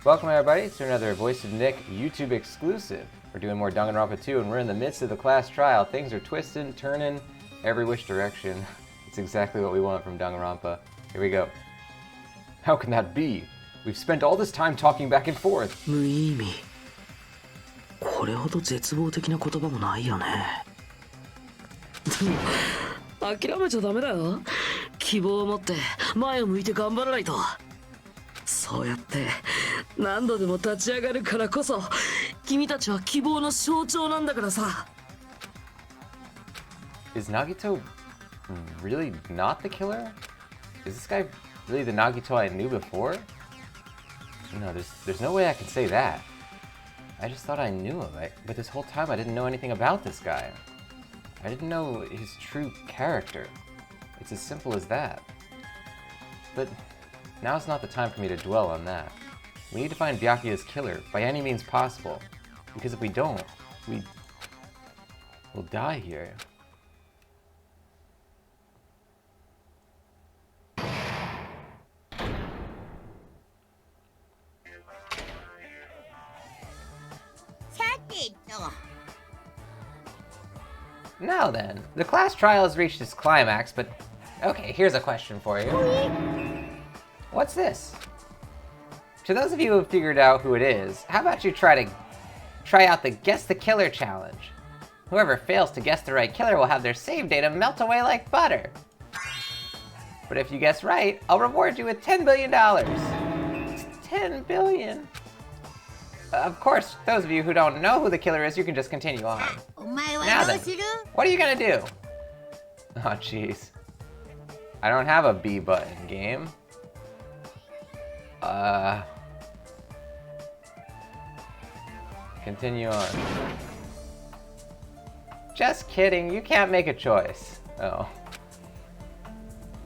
Welcome everybody to another Voice of Nick YouTube exclusive. We're doing more Danganronpa 2 and we're in the midst of the class trial. Things are twisting, turning, every which direction. It's exactly what we want from Danganronpa. Here we go. How can that be? We've spent all this time talking back and forth. 無意味。これほど絶望的な言葉もないよね。でも諦めちゃダメだよ。希望を持って前を向いて頑張らないと。そうやって何度でも立ち上がるからこそ君たちは希望の象徴なんだからさ。Is Nagito really not the killer? Is this guy really the Nagito I knew before? No, there's no way I can say that. I just thought I knew him, but this whole time I didn't know anything about this guy. I didn't know his true character. It's as simple as that. But now's not the time for me to dwell on that. We need to find Byakuya's killer by any means possible, because if we don't, we'll die here. Now then, the class trial has reached its climax, but okay, here's a question for you. What's this? To those of you who have figured out who it is, how about you try out the Guess the Killer challenge? Whoever fails to guess the right killer will have their save data melt away like butter. But if you guess right, I'll reward you with $10 billion. It's 10 billion. Of course, those of you who don't know who the killer is, you can just continue on. Now then, what are you gonna do? Oh jeez. I don't have a B button, game. Continue on. Just kidding, you can't make a choice. Oh.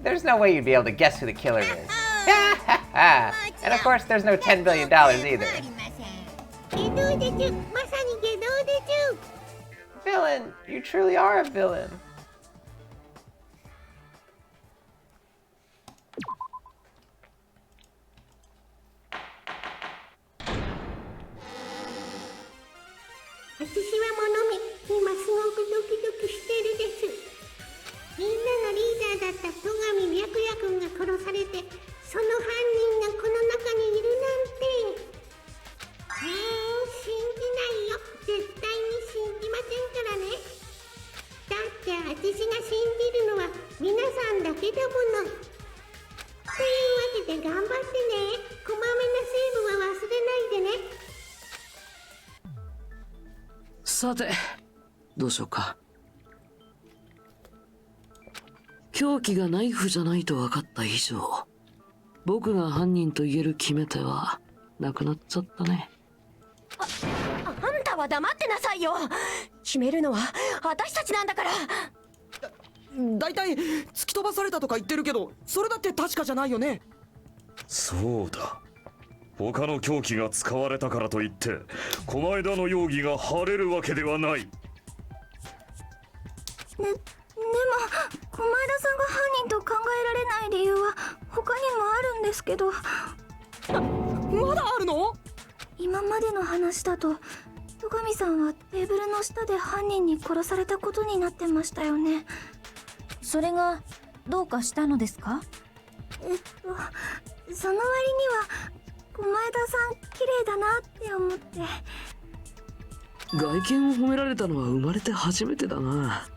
There's no way you'd be able to guess who the killer is. And of course, there's no $10 billion either. Villain, you truly are a villain.さて、どうしようか。凶器がナイフじゃないと分かった以上、僕が犯人と言える決め手はなくなっちゃったね。あんたは黙ってなさいよ。決めるのは私たちなんだから。だいたい突き飛ばされたとか言ってるけど、それだって確かじゃないよね。そうだ。他の凶器が使われたからといって狛江田の容疑が晴れるわけではない。でも狛江田さんが犯人と考えられない理由は他にもあるんですけど。まだあるの？今までの話だと戸上さんはテーブルの下で犯人に殺されたことになってましたよね。それがどうかしたのですか？その割には狛江田さん綺麗だなって思って。外見を褒められたのは生まれて初めてだな。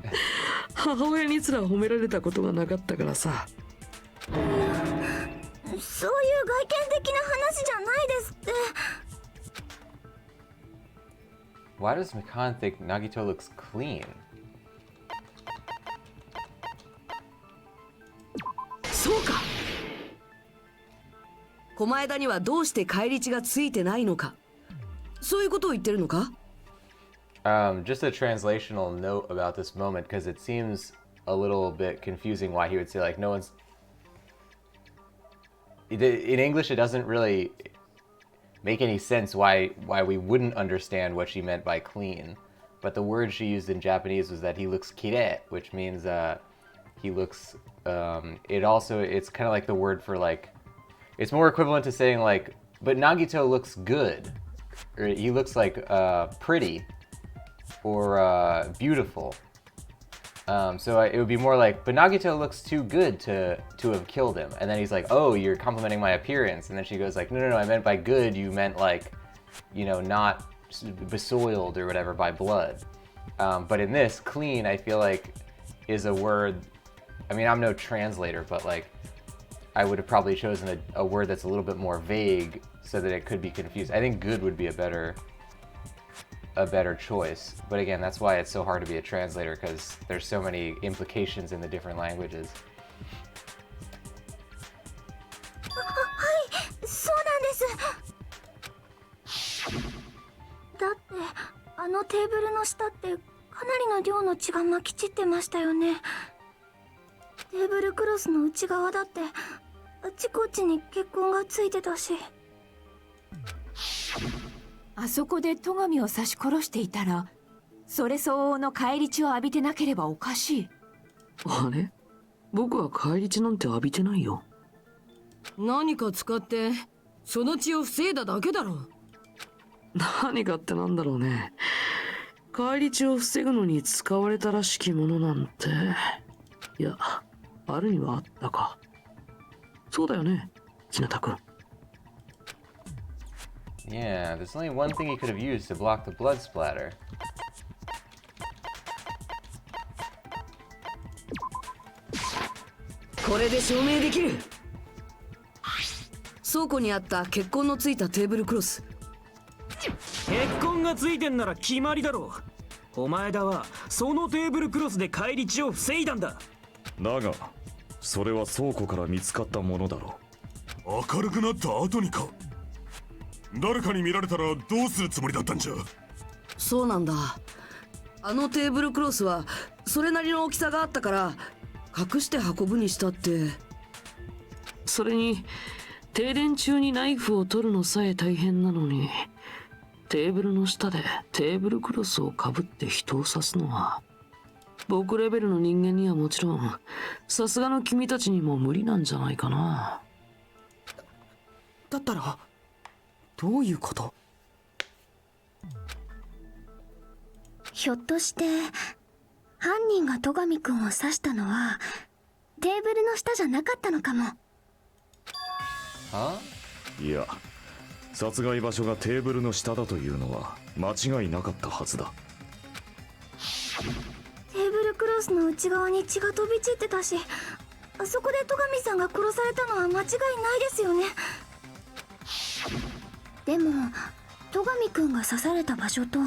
母親にすら褒められたことがなかったからさ。そういう外見的な話じゃないですって。Why does Mikan think Nagito looks clean? そうか。狛江田にはどうして返り血がついてないのか、そういうことを言ってるのか？ Just a translational note about this moment, because it seems a little bit confusing why he would say, like, no one's... In English, it doesn't really make any sense why we wouldn't understand what she meant by clean. But the word she used in Japanese was that he looks kirei, which means he looks... it's kind of like the word for, like... It's more equivalent to saying, like, but Nagito looks good. Or he looks like pretty or beautiful. So it would be more like, but Nagito looks too good to have killed him. And then he's like, oh, you're complimenting my appearance. And then she goes like, no, I meant by good, you meant like, you know, not besoiled or whatever by blood. But in this, clean, I feel like is a word, I mean, I'm no translator, but like, I would have probably chosen a word that's a little bit more vague so that it could be confused. I think good would be a better choice. But again, that's why it's so hard to be a translator, because there's so many implications in the different languages. はい、そうなんです。だってあのテーブルの下ってかなりの量の血がまき散ってましたよね。テーブルクロスの内側だってあちこちに血痕がついてたし。あそこで戸上を刺し殺していたら、それ相応の返り血を浴びてなければおかしい。あれ、僕は返り血なんて浴びてないよ。何か使ってその血を防いだだけだろう。何かってなんだろうね。返り血を防ぐのに使われたらしきものなんて、いや、あるにはあったか。そうだよね、日向君。Yeah, there's only one thing he could have used to block the blood splatter. これで証明できる。倉庫にあった血痕のついたテーブルクロス。血痕がついてんなら決まりだろう。お前だはそのテーブルクロスで返り血を防いだんだ。だがそれは倉庫から見つかったものだろう。明るくなった後にか。誰かに見られたらどうするつもりだったんじゃ。そうなんだ。あのテーブルクロスはそれなりの大きさがあったから隠して運ぶにしたって。それに停電中にナイフを取るのさえ大変なのに、テーブルの下でテーブルクロスをかぶって人を刺すのは、僕レベルの人間にはもちろん、さすがの君たちにも無理なんじゃないかな。だったらどういうこと？ひょっとして犯人が戸上くんを刺したのはテーブルの下じゃなかったのかも。いや、殺害場所がテーブルの下だというのは間違いなかったはずだ。テーブルクロスの内側に血が飛び散ってたし、あそこで戸上さんが殺されたのは間違いないですよね。でも戸上くんが刺された場所と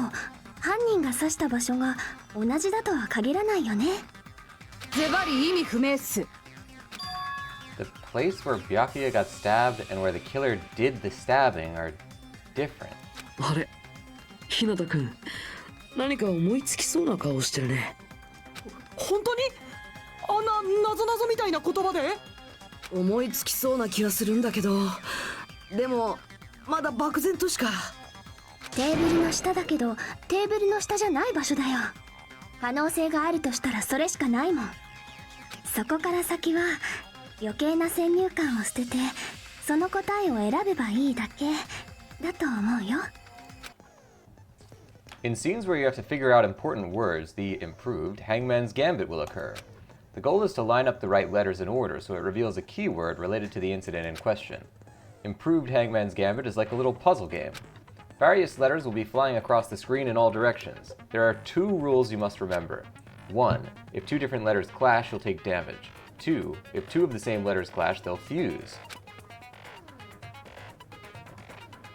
犯人が刺した場所が同じだとは限らないよね。ズバリ意味不明っす。 The place where Byakuya got stabbed and where the killer did the stabbing are different. あれ、日向君、何か思いつきそうな顔してるね。本当に？あんな謎々みたいな言葉で？思いつきそうな気がするんだけど、でもまだ漠然としか。テーブルの下だけどテーブルの下じゃない場所だよ。可能性があるとしたらそれしかないもん。そこから先は余計な先入観を捨ててその答えを選べばいいだけだと思うよ。In scenes where you have to figure out important words, the improved Hangman's Gambit will occur. The goal is to line up the right letters in order so it reveals a keyword related to the incident in question. Improved Hangman's Gambit is like a little puzzle game. Various letters will be flying across the screen in all directions. There are 2 rules you must remember. 1. If 2 different letters clash, you'll take damage. 2. If 2 of the same letters clash, they'll fuse.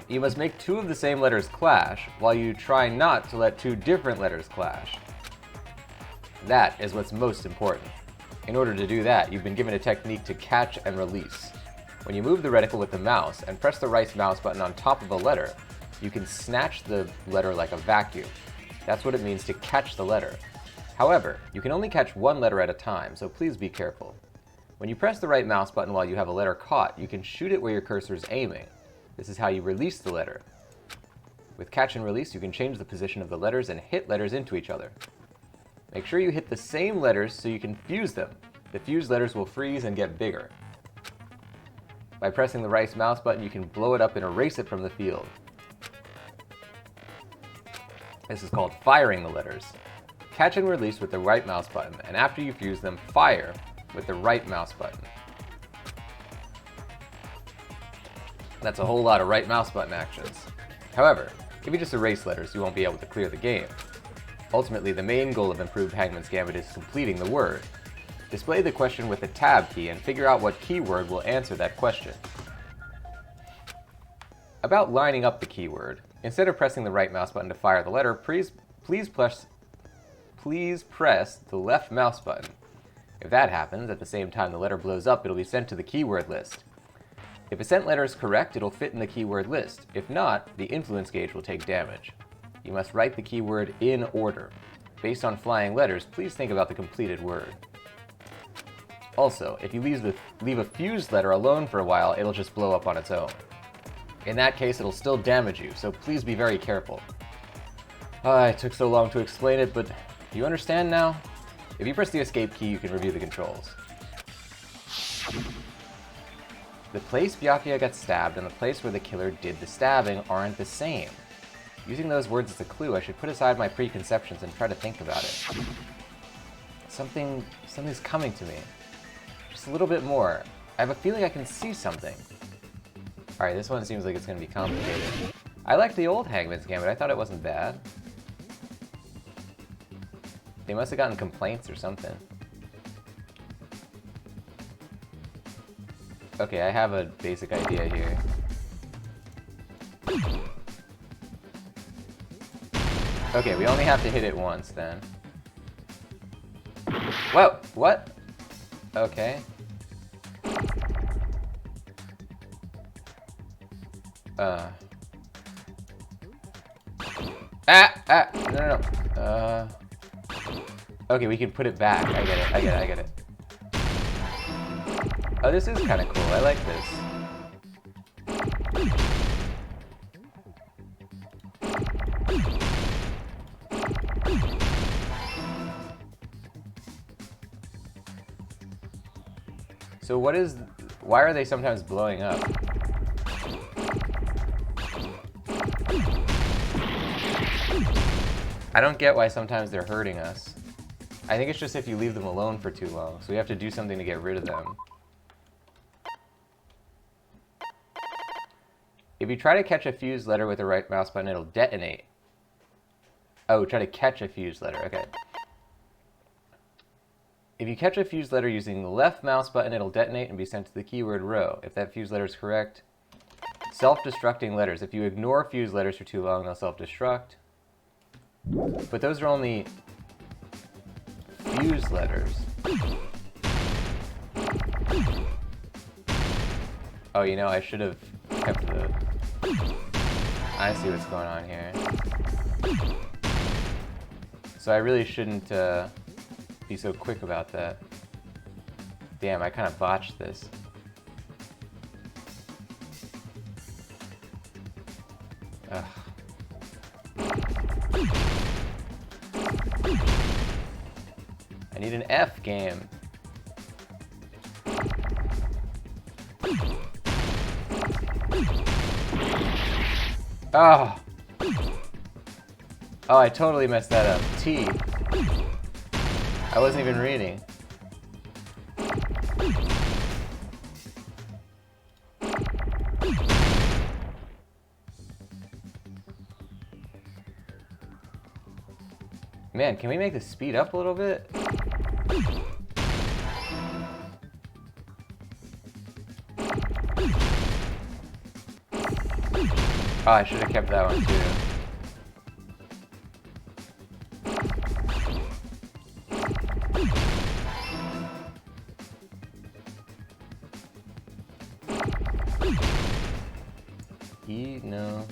You must make 2 of the same letters clash, while you try not to let 2 different letters clash. That is what's most important. In order to do that, you've been given a technique to catch and release. When you move the reticle with the mouse and press the right mouse button on top of a letter, you can snatch the letter like a vacuum. That's what it means to catch the letter. However, you can only catch 1 letter at a time, so please be careful. When you press the right mouse button while you have a letter caught, you can shoot it where your cursor is aiming. This is how you release the letter. With catch and release, you can change the position of the letters and hit letters into each other. Make sure you hit the same letters so you can fuse them. The fused letters will freeze and get bigger. By pressing the right mouse button, you can blow it up and erase it from the field. This is called firing the letters. Catch and release with the right mouse button, and after you fuse them, fire with the right mouse button. That's a whole lot of right mouse button actions. However, if you just erase letters, you won't be able to clear the game. Ultimately, the main goal of improved Hangman's Gambit is completing the word. Display the question with the tab key and figure out what keyword will answer that question. About lining up the keyword, instead of pressing the right mouse button to fire the letter, please press the left mouse button. If that happens, at the same time the letter blows up, it'll be sent to the keyword list. If a sent letter is correct, it'll fit in the keyword list. If not, the influence gauge will take damage. You must write the keyword in order. Based on flying letters, please think about the completed word. Also, if you leave a fused letter alone for a while, it'll just blow up on its own. In that case, it'll still damage you, so please be very careful. It took so long to explain it, but do you understand now? If you press the escape key, you can review the controls. The place Byakuya got stabbed and the place where the killer did the stabbing aren't the same. Using those words as a clue, I should put aside my preconceptions and try to think about it. Something's coming to me. Just a little bit more. I have a feeling I can see something. Alright, this one seems like it's going to be complicated. I like the old Hangman's Gambit. I thought it wasn't bad. They must have gotten complaints or something. Okay, I have a basic idea here. Okay, we only have to hit it once then. Whoa! What? Okay. No. Okay, we can put it back. I get it. Oh, this is kind of cool. I like this. So why are they sometimes blowing up? I don't get why sometimes they're hurting us. I think it's just if you leave them alone for too long, so we have to do something to get rid of them. If you try to catch a fused letter with the right mouse button, it'll detonate. Oh, try to catch a fused letter, okay. If you catch a fused letter using the left mouse button, it'll detonate and be sent to the keyword row. If that fused letter is correct, self-destructing letters. If you ignore fused letters for too long, they'll self-destruct. But those are only fused letters. Oh, you know, I should have kept the... I see what's going on here. So I really shouldn't be so quick about that. Damn, I kind of botched this. Ugh. I need an F game. Oh. Oh, I totally messed that up. T. I wasn't even reading. Man, can we make this speed up a little bit? Oh, I should have kept that one too. No.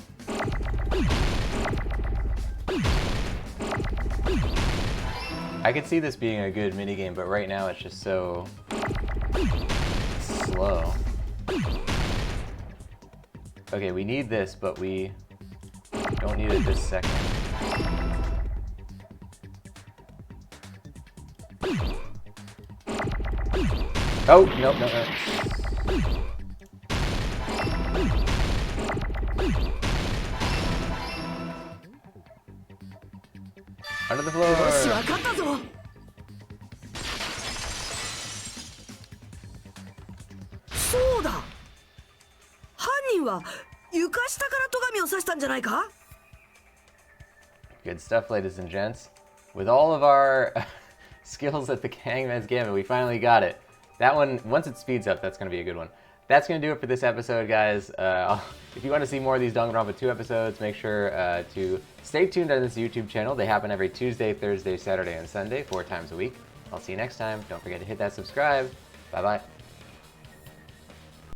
I could see this being a good minigame, but right now it's just so slow. Okay, we need this, but we don't need it this second. Oh, no. Under the よし floor. 分かったぞ。そうだ、犯人は床下から戸上を刺したんじゃないか。 Good stuff, ladies and gents. With all of our skills at the Hangman's Gambit, we finally got it. That one, once it speeds up, that's going to be a good one. That's going to do it for this episode, guys. If you want to see more of these Danganronpa 2 episodes, make sure to stay tuned on this YouTube channel. They happen every Tuesday, Thursday, Saturday, and Sunday, 4 times a week. I'll see you next time. Don't forget to hit that subscribe. Bye-bye.